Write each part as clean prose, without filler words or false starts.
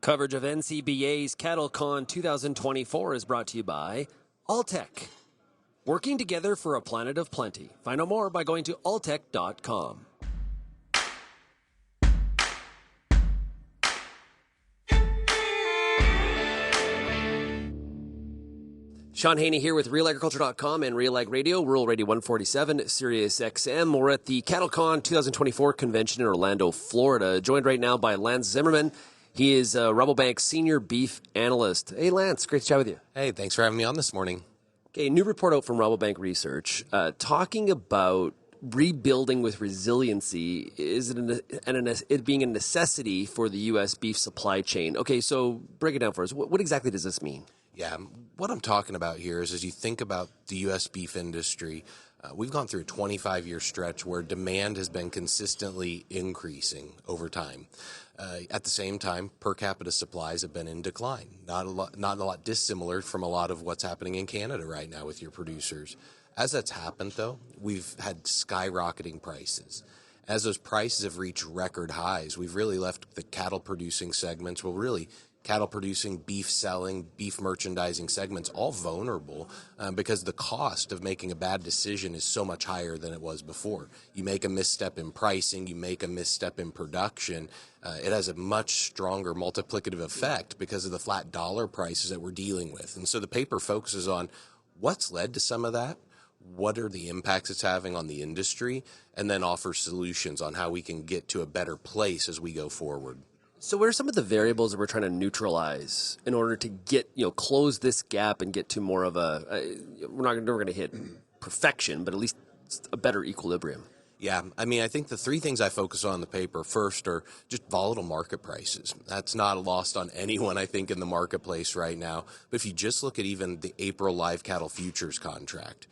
Coverage of NCBA's CattleCon 2024 is brought to you by Alltech. Working together for a planet of plenty. Find out more by going to alltech.com. Shaun Haney here with RealAgriculture.com and Real Ag Radio, Rural Radio 147, Sirius XM. We're at the CattleCon 2024 convention in Orlando, Florida. Joined right now by Lance Zimmerman. He is a Rabobank senior beef analyst. Hey, Lance, great to chat with you. Hey, thanks for having me on this morning. Okay, new report out from Rabobank Research talking about rebuilding with resiliency. Is it being a necessity for the U.S. beef supply chain? Okay, so break it down for us. What exactly does this mean? Yeah, what I'm talking about here is as you think about the U.S. beef industry, we've gone through a 25-year stretch where demand has been consistently increasing over time. At the same time, per capita supplies have been in decline. Not a lot dissimilar from a lot of what's happening in Canada right now with your producers. As that's happened, though, we've had skyrocketing prices. As those prices have reached record highs, we've really left the cattle-producing segments, cattle-producing, beef-selling, beef merchandising segments all vulnerable because the cost of making a bad decision is so much higher than it was before. You make a misstep in pricing, you make a misstep in production, it has a much stronger multiplicative effect because of the flat dollar prices that we're dealing with. And so the paper focuses on what's led to some of that, what are the impacts it's having on the industry, and then offers solutions on how we can get to a better place as we go forward. So what are some of the variables that we're trying to neutralize in order to get, close this gap and get to more of we're never going to hit perfection, but at least a better equilibrium? Yeah, I think the three things I focus on in the paper first are just volatile market prices. That's not lost on anyone, I think, in the marketplace right now. But if you just look at even the April live cattle futures contract,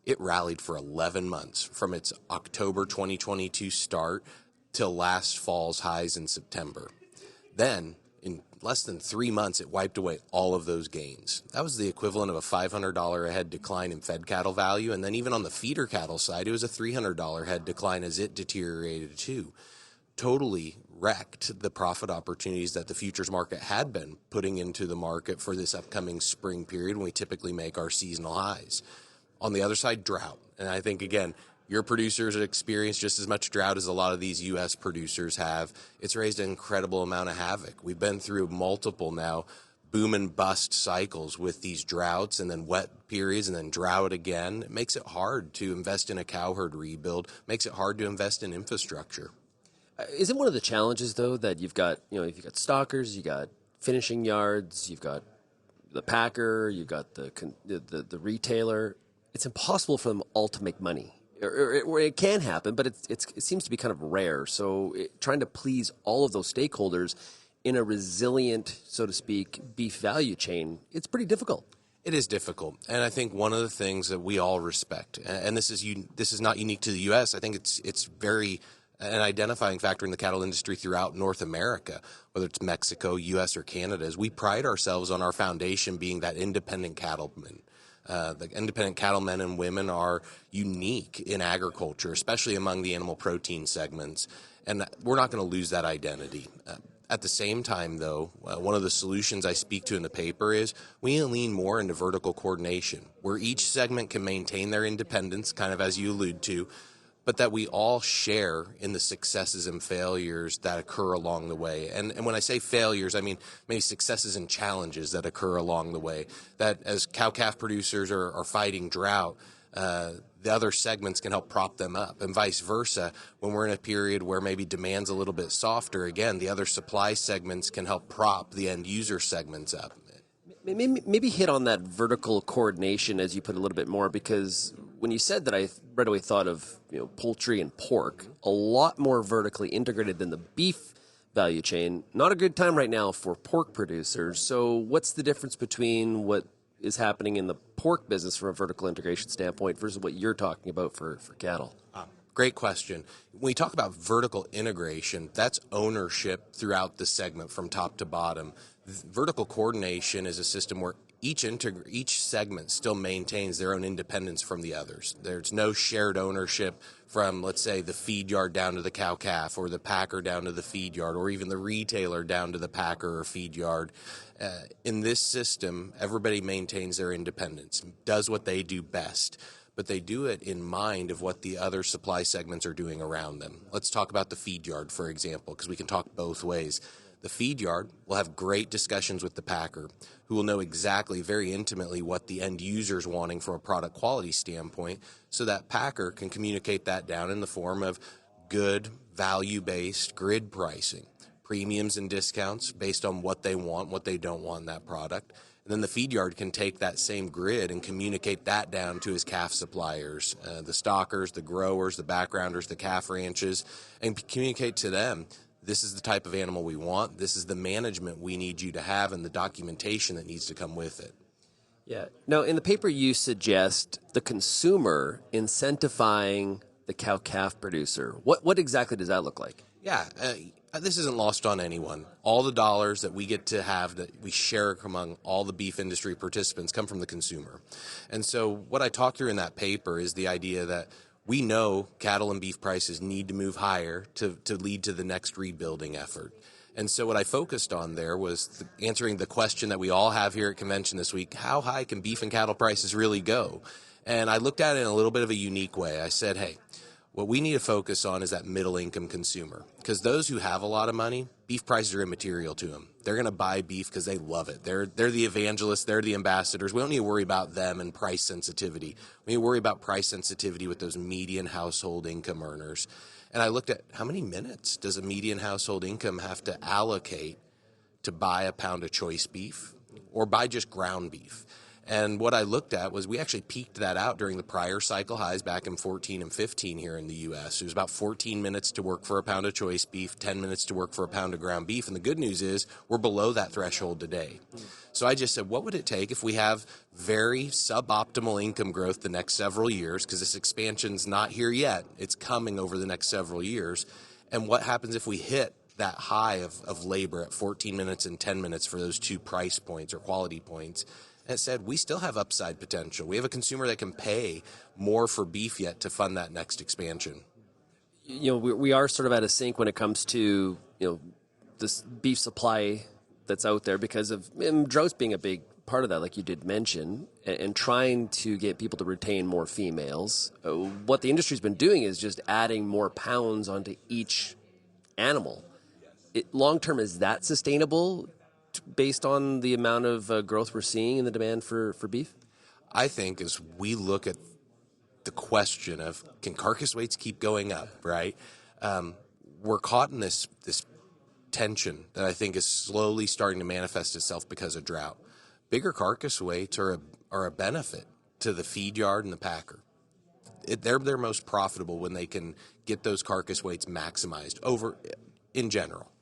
it rallied for 11 months from its October 2022 start till last fall's highs in September. Then, in less than 3 months, it wiped away all of those gains. That was the equivalent of a $500 a head decline in fed cattle value. And then even on the feeder cattle side, it was a $300 head decline as it deteriorated too. Totally wrecked the profit opportunities that the futures market had been putting into the market for this upcoming spring period when we typically make our seasonal highs. On the other side, drought. And I think, again, your producers have experienced just as much drought as a lot of these U.S. producers have. It's raised an incredible amount of havoc. We've been through multiple now boom and bust cycles with these droughts and then wet periods and then drought again. It makes it hard to invest in a cow herd rebuild, makes it hard to invest in infrastructure. Isn't one of the challenges, though, that you've got stockers, you've got finishing yards, you've got the packer, you've got the retailer. It's impossible for them all to make money. Or it can happen, but it seems to be kind of rare. So trying to please all of those stakeholders in a resilient, so to speak, beef value chain, it's pretty difficult. It is difficult, and I think one of the things that we all respect, and this is not unique to the U.S. I think it's very an identifying factor in the cattle industry throughout North America, whether it's Mexico, U.S., or Canada, is we pride ourselves on our foundation being that independent cattleman. The independent cattlemen and women are unique in agriculture, especially among the animal protein segments, and we're not going to lose that identity. At the same time, though, one of the solutions I speak to in the paper is we need to lean more into vertical coordination, where each segment can maintain their independence, kind of as you allude to, but that we all share in the successes and failures that occur along the way. And when I say failures, I mean maybe successes and challenges that occur along the way. That as cow-calf producers are fighting drought, the other segments can help prop them up, and vice versa. When we're in a period where maybe demand's a little bit softer, again, the other supply segments can help prop the end user segments up. Maybe hit on that vertical coordination as you put a little bit more, because when you said that, I right away thought of poultry and pork, a lot more vertically integrated than the beef value chain. Not a good time right now for pork producers. So what's the difference between what is happening in the pork business from a vertical integration standpoint versus what you're talking about for cattle? Great question. When we talk about vertical integration, that's ownership throughout the segment from top to bottom. Vertical coordination is a system where each segment still maintains their own independence from the others. There's no shared ownership from, let's say, the feed yard down to the cow-calf, or the packer down to the feed yard, or even the retailer down to the packer or feed yard. In this system, everybody maintains their independence, does what they do best, but they do it in mind of what the other supply segments are doing around them. Let's talk about the feed yard, for example, because we can talk both ways. The feed yard will have great discussions with the packer, who will know exactly, very intimately, what the end user is wanting from a product quality standpoint, so that packer can communicate that down in the form of good, value-based grid pricing, premiums and discounts based on what they want, what they don't want in that product. And then the feed yard can take that same grid and communicate that down to his calf suppliers, the stockers, the growers, the backgrounders, the calf ranches, and communicate to them, this is the type of animal we want, this is the management we need you to have, and the documentation that needs to come with it. Yeah. Now, in the paper, you suggest the consumer incentivizing the cow-calf producer. What exactly does that look like? Yeah, this isn't lost on anyone. All the dollars that we get to have, that we share among all the beef industry participants, come from the consumer. And so what I talked through in that paper is the idea that we know cattle and beef prices need to move higher to lead to the next rebuilding effort. And so what I focused on there was answering the question that we all have here at convention this week: how high can beef and cattle prices really go? And I looked at it in a little bit of a unique way. I said, hey, what we need to focus on is that middle-income consumer, because those who have a lot of money, beef prices are immaterial to them. They're going to buy beef because they love it. They're the evangelists. They're the ambassadors. We don't need to worry about them and price sensitivity. We need to worry about price sensitivity with those median household income earners. And I looked at how many minutes does a median household income have to allocate to buy a pound of choice beef or buy just ground beef. And what I looked at was we actually peaked that out during the prior cycle highs back in 14 and 15 here in the U.S. It was about 14 minutes to work for a pound of choice beef, 10 minutes to work for a pound of ground beef. And the good news is we're below that threshold today. So I just said, what would it take if we have very suboptimal income growth the next several years? Because this expansion's not here yet. It's coming over the next several years. And what happens if we hit that high of labor at 14 minutes and 10 minutes for those two price points or quality points? And it said, we still have upside potential. We have a consumer that can pay more for beef yet to fund that next expansion. You know, we are sort of at a sink when it comes to, this beef supply that's out there because of droughts being a big part of that, like you did mention, and trying to get people to retain more females. What the industry's been doing is just adding more pounds onto each animal. Long term, is that sustainable based on the amount of growth we're seeing in the demand for beef? I think as we look at the question of, can carcass weights keep going up, right? We're caught in this tension that I think is slowly starting to manifest itself because of drought. Bigger carcass weights are a benefit to the feed yard and the packer. They're most profitable when they can get those carcass weights maximized in general.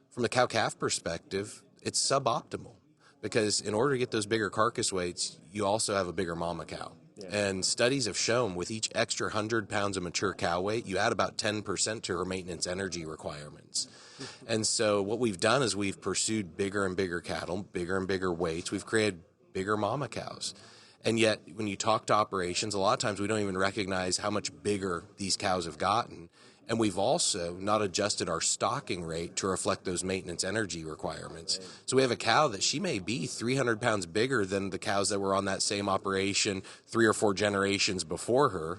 From a cow-calf perspective, it's suboptimal because in order to get those bigger carcass weights, you also have a bigger mama cow. Yeah. And studies have shown with each extra 100 pounds of mature cow weight, you add about 10% to her maintenance energy requirements. And so what we've done is we've pursued bigger and bigger cattle, bigger and bigger weights. We've created bigger mama cows. And yet when you talk to operations, a lot of times we don't even recognize how much bigger these cows have gotten. And we've also not adjusted our stocking rate to reflect those maintenance energy requirements. Right. So we have a cow that she may be 300 pounds bigger than the cows that were on that same operation 3 or 4 generations before her.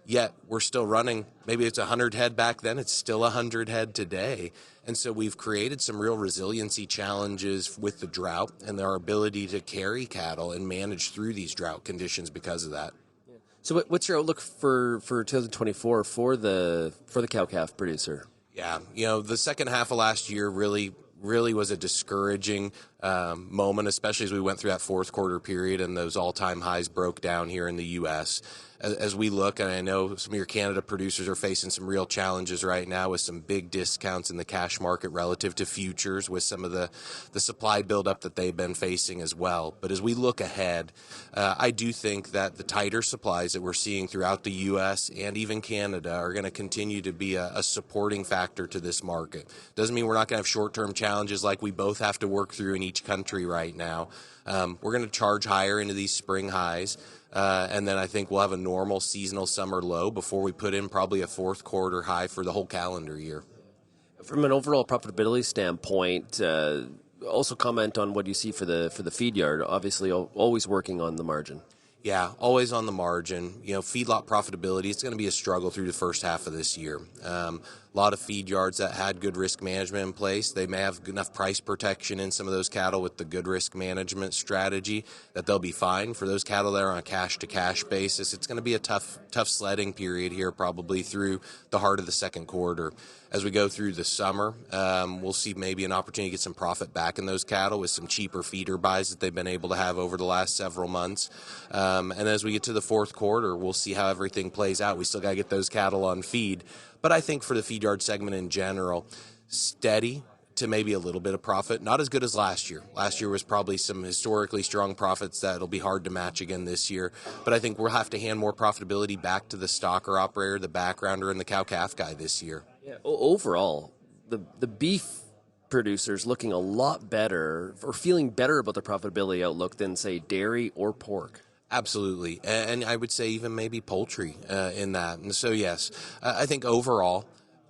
Yet we're still running, maybe it's 100 head back then, it's still 100 head today. And so we've created some real resiliency challenges with the drought and our ability to carry cattle and manage through these drought conditions because of that. So what's your outlook for 2024 for the cow-calf producer? Yeah, the second half of last year really was a discouraging moment, especially as we went through that fourth quarter period and those all-time highs broke down here in the U.S. as we look, and I know some of your Canada producers are facing some real challenges right now with some big discounts in the cash market relative to futures with some of the supply buildup that they've been facing as well. But as we look ahead, I do think that the tighter supplies that we're seeing throughout the U.S. and even Canada are going to continue to be a supporting factor to this market. Doesn't mean we're not going to have short-term challenges like we both have to work through in each country right now. We're going to charge higher into these spring highs. And then I think we'll have a normal seasonal summer low before we put in probably a fourth quarter high for the whole calendar year. From an overall profitability standpoint, also comment on what you see for the Feedyard. Obviously, always working on the margin. Yeah, always on the margin. Feedlot profitability, it's going to be a struggle through the first half of this year. A lot of feed yards that had good risk management in place, they may have enough price protection in some of those cattle with the good risk management strategy that they'll be fine. For those cattle that are on a cash-to-cash basis, it's going to be a tough sledding period here probably through the heart of the second quarter. As we go through the summer, we'll see maybe an opportunity to get some profit back in those cattle with some cheaper feeder buys that they've been able to have over the last several months. And as we get to the fourth quarter, we'll see how everything plays out. We still got to get those cattle on feed. But I think for the feed yard segment in general, steady to maybe a little bit of profit. Not as good as last year. Last year was probably some historically strong profits that'll be hard to match again this year. But I think we'll have to hand more profitability back to the stocker operator, the backgrounder, and the cow-calf guy this year. Yeah. Overall, the beef producers looking a lot better or feeling better about the profitability outlook than, say, dairy or pork. Absolutely. And I would say even maybe poultry in that. And so, yes, I think overall,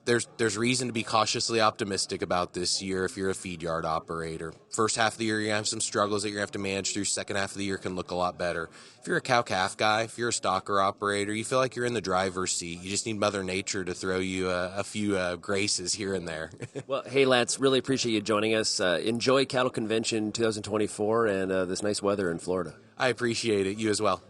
there's reason to be cautiously optimistic about this year if you're a feed yard operator. First half of the year, you're going to have some struggles that you're going to have to manage through. Second half of the year can look a lot better. If you're a cow-calf guy, if you're a stocker operator, you feel like you're in the driver's seat. You just need Mother Nature to throw you a few graces here and there. Well, hey, Lance, really appreciate you joining us. Enjoy Cattle Convention 2024 and this nice weather in Florida. I appreciate it. You as well.